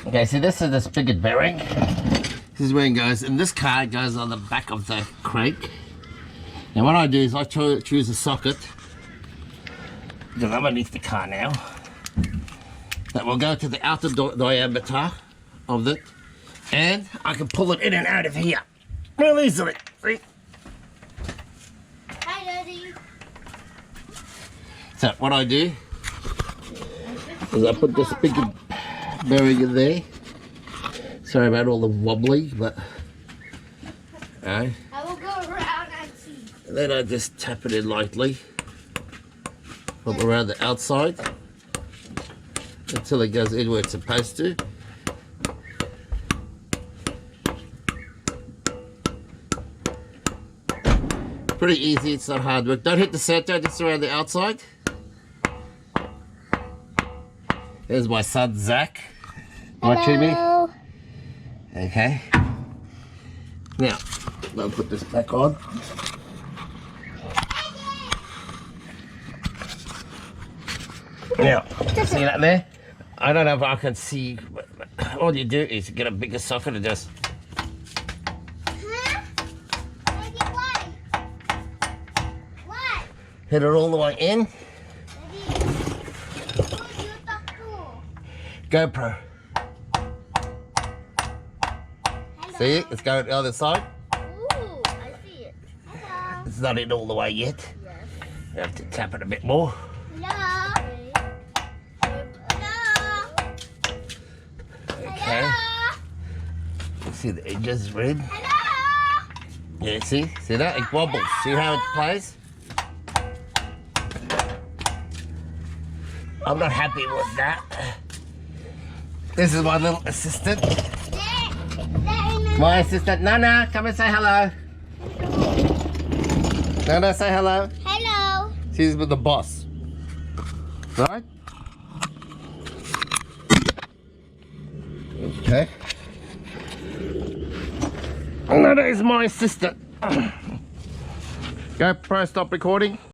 Okay, so this is the spigot bearing. This is where it goes, and this card goes on the back of the crank. Now what I do is I choose a socket because I'm underneath the car now. That will go to the outer diameter of it, and I can pull it in and out of here real easily. See? Hi, Daddy. So what I do is I put the spigot bearing in there. Sorry about all the wobbly, but I will go around and see. and then I just tap it in lightly from around the outside until it goes in where it's supposed to. Pretty easy, it's not hard work. Don't hit the center, just around the outside. There's my son Zach watching me. Okay. Now, I'll put this back on. Now, see that there? I don't know if I can see. All you do is get a bigger socket and just. Huh? Daddy, why? Why? Hit it all the way in. Daddy, who you talk to? GoPro. Hello. See it? It's going the other side. Ooh, I see it. Hello. It's not in all the way yet. Yes. You have to tap it a bit more. Hello. Hello. Okay. Hello. You see the edges red? Hello. Yeah, see? See that? It wobbles. See how it plays? I'm not happy with that. This is my little assistant. My assistant, Nana, come and say hello. Nana, say hello. Hello. She's with the boss. Right? Okay. Nana is my assistant. GoPro, stop recording.